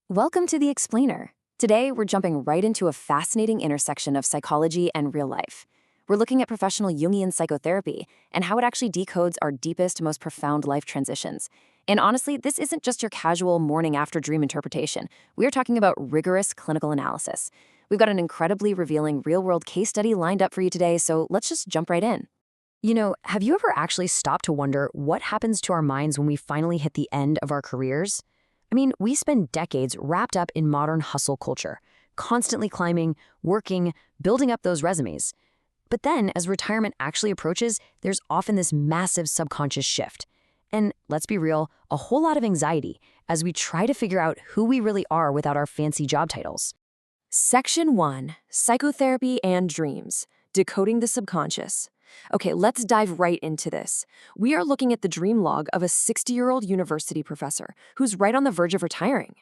Welcome to The Explainer. Today, we're jumping right into a fascinating intersection of psychology and real life. We're looking at professional Jungian psychotherapy and how it actually decodes our deepest, most profound life transitions. And honestly, this isn't just your casual morning after dream interpretation. We are talking about rigorous clinical analysis. We've got an incredibly revealing real-world case study lined up for you today, so let's just jump right in. Have you ever actually stopped to wonder what happens to our minds when we finally hit the end of our careers? We spend decades wrapped up in modern hustle culture, constantly climbing, working, building up those resumes. But then, as retirement actually approaches, there's often this massive subconscious shift. And let's be real, a whole lot of anxiety as we try to figure out who we really are without our fancy job titles. Section 1, Psychotherapy and Dreams, Decoding the Subconscious. Okay, let's dive right into this. We are looking at the dream log of a 60-year-old university professor who's right on the verge of retiring.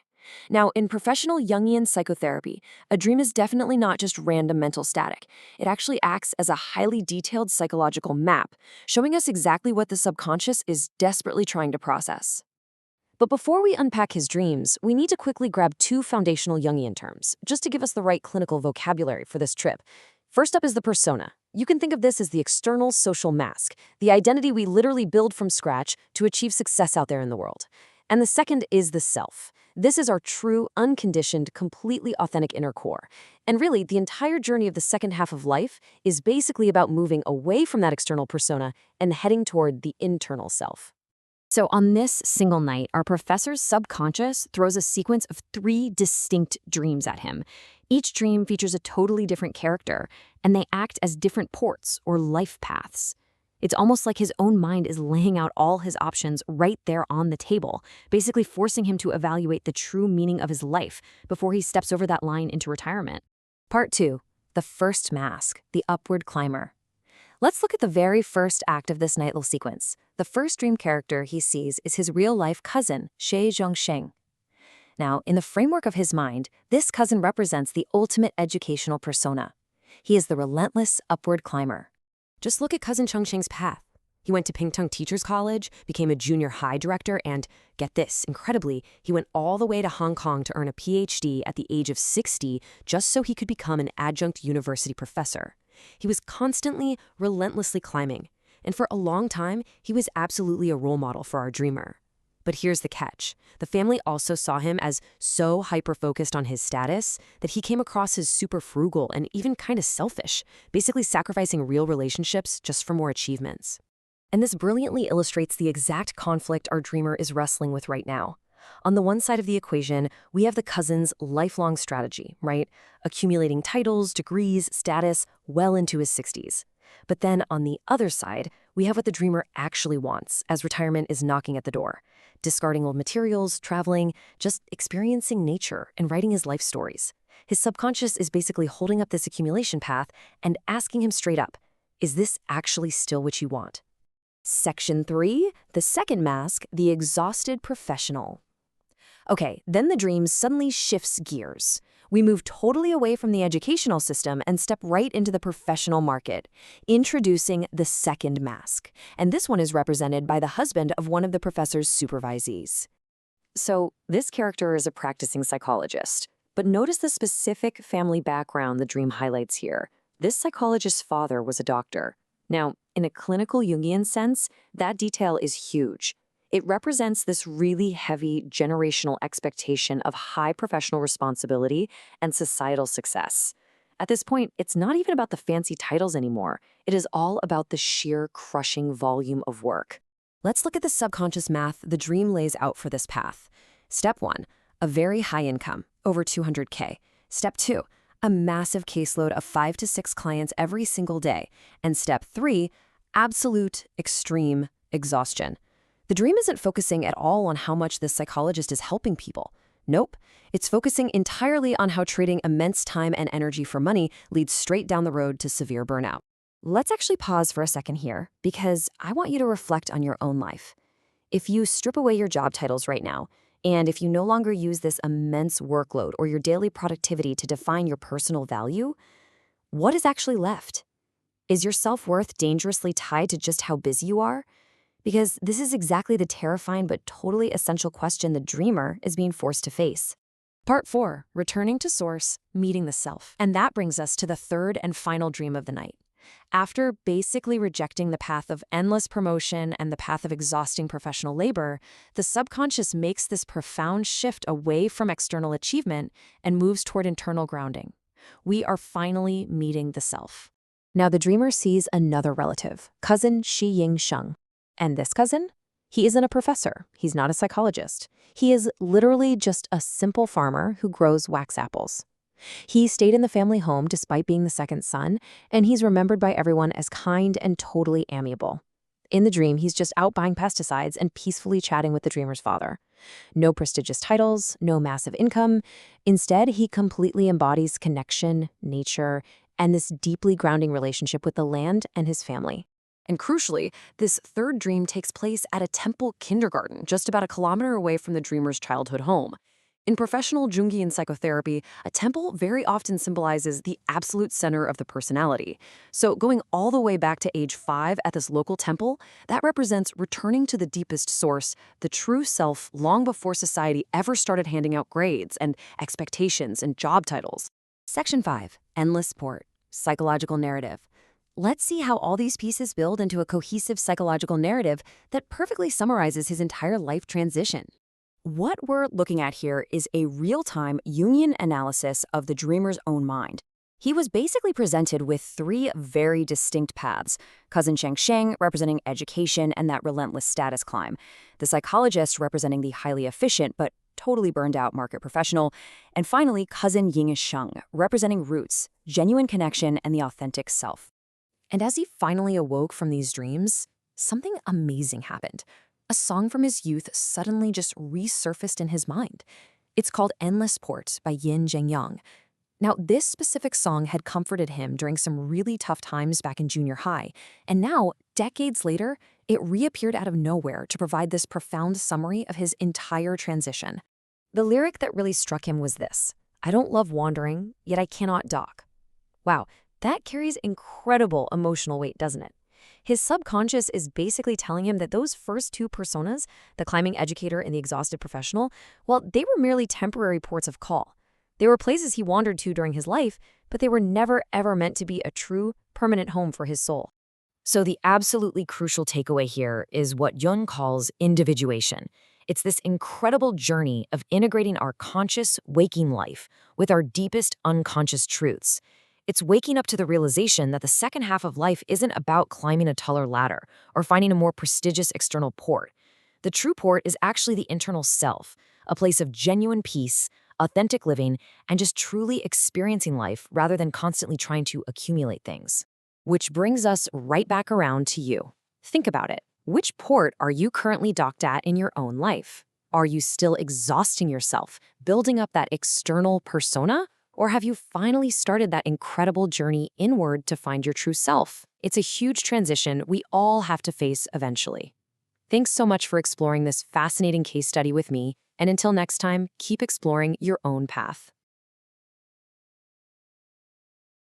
Now, in professional Jungian psychotherapy, a dream is definitely not just random mental static. It actually acts as a highly detailed psychological map, showing us exactly what the subconscious is desperately trying to process. But before we unpack his dreams, we need to quickly grab two foundational Jungian terms, just to give us the right clinical vocabulary for this trip. First up is the persona. You can think of this as the external social mask, the identity we literally build from scratch to achieve success out there in the world. And the second is the self. This is our true, unconditioned, completely authentic inner core. And really, the entire journey of the second half of life is basically about moving away from that external persona and heading toward the internal self. So on this single night, our professor's subconscious throws a sequence of 3 distinct dreams at him. Each dream features a totally different character, and they act as different ports or life paths. It's almost like his own mind is laying out all his options right there on the table, basically forcing him to evaluate the true meaning of his life before he steps over that line into retirement. Part 2, the first mask, the upward climber. Let's look at the very first act of this nightly sequence. The first dream character he sees is his real-life cousin, Xie Zhongsheng. Now, in the framework of his mind, this cousin represents the ultimate educational persona. He is the relentless upward climber. Just look at cousin Chengsheng's path. He went to Pingtung Teachers College, became a junior high director, and, get this, incredibly, he went all the way to Hong Kong to earn a PhD at the age of 60 just so he could become an adjunct university professor. He was constantly, relentlessly climbing, and for a long time, he was absolutely a role model for our dreamer. But here's the catch. The family also saw him as so hyper-focused on his status that he came across as super frugal and even kind of selfish, basically sacrificing real relationships just for more achievements. And this brilliantly illustrates the exact conflict our dreamer is wrestling with right now. On the one side of the equation, we have the cousin's lifelong strategy, right? Accumulating titles, degrees, status, well into his 60s. But then on the other side, we have what the dreamer actually wants as retirement is knocking at the door. Discarding old materials, traveling, just experiencing nature and writing his life stories. His subconscious is basically holding up this accumulation path and asking him straight up, is this actually still what you want? Section 3, the second mask, the exhausted professional. Okay, then the dream suddenly shifts gears. We move totally away from the educational system and step right into the professional market, introducing the second mask. And this one is represented by the husband of one of the professor's supervisees. So this character is a practicing psychologist. But notice the specific family background the dream highlights here. This psychologist's father was a doctor. Now, in a clinical Jungian sense, that detail is huge. It represents this really heavy generational expectation of high professional responsibility and societal success. At this point, it's not even about the fancy titles anymore. It is all about the sheer crushing volume of work. Let's look at the subconscious math the dream lays out for this path. Step 1, a very high income, over 200K. Step 2, a massive caseload of 5 to 6 clients every single day. And step 3, absolute, extreme exhaustion. The dream isn't focusing at all on how much this psychologist is helping people. Nope. It's focusing entirely on how trading immense time and energy for money leads straight down the road to severe burnout. Let's actually pause for a second here, because I want you to reflect on your own life. If you strip away your job titles right now, and if you no longer use this immense workload or your daily productivity to define your personal value, what is actually left? Is your self-worth dangerously tied to just how busy you are? Because this is exactly the terrifying but totally essential question the dreamer is being forced to face. Part 4, returning to source, meeting the self. And that brings us to the third and final dream of the night. After basically rejecting the path of endless promotion and the path of exhausting professional labor, the subconscious makes this profound shift away from external achievement and moves toward internal grounding. We are finally meeting the self. Now the dreamer sees another relative, cousin Shi Ying Sheng. And this cousin? He isn't a professor. He's not a psychologist. He is literally just a simple farmer who grows wax apples. He stayed in the family home despite being the second son, and he's remembered by everyone as kind and totally amiable. In the dream, he's just out buying pesticides and peacefully chatting with the dreamer's father. No prestigious titles, no massive income. Instead, he completely embodies connection, nature, and this deeply grounding relationship with the land and his family. And crucially, this third dream takes place at a temple kindergarten, just about a kilometer away from the dreamer's childhood home. In professional Jungian psychotherapy, a temple very often symbolizes the absolute center of the personality. So going all the way back to age 5 at this local temple, that represents returning to the deepest source, the true self, long before society ever started handing out grades and expectations and job titles. Section 5, Endless Port, Psychological Narrative. Let's see how all these pieces build into a cohesive psychological narrative that perfectly summarizes his entire life transition. What we're looking at here is a real-time Jungian analysis of the dreamer's own mind. He was basically presented with 3 very distinct paths: cousin Sheng representing education and that relentless status climb, the psychologist representing the highly efficient but totally burned out market professional, and finally cousin Ying Sheng representing roots, genuine connection, and the authentic self. And as he finally awoke from these dreams, something amazing happened. A song from his youth suddenly just resurfaced in his mind. It's called Endless Port by Yin Zhengyang. Now, this specific song had comforted him during some really tough times back in junior high, and now, decades later, it reappeared out of nowhere to provide this profound summary of his entire transition. The lyric that really struck him was this: "I don't love wandering, yet I cannot dock." Wow, that carries incredible emotional weight, doesn't it? His subconscious is basically telling him that those first 2 personas, the climbing educator and the exhausted professional, well, they were merely temporary ports of call. They were places he wandered to during his life, but they were never ever meant to be a true, permanent home for his soul. So the absolutely crucial takeaway here is what Jung calls individuation. It's this incredible journey of integrating our conscious, waking life with our deepest unconscious truths. It's waking up to the realization that the second half of life isn't about climbing a taller ladder or finding a more prestigious external port. The true port is actually the internal self, a place of genuine peace, authentic living, and just truly experiencing life rather than constantly trying to accumulate things. Which brings us right back around to you. Think about it. Which port are you currently docked at in your own life? Are you still exhausting yourself, building up that external persona? Or have you finally started that incredible journey inward to find your true self? It's a huge transition we all have to face eventually. Thanks so much for exploring this fascinating case study with me, and until next time, keep exploring your own path.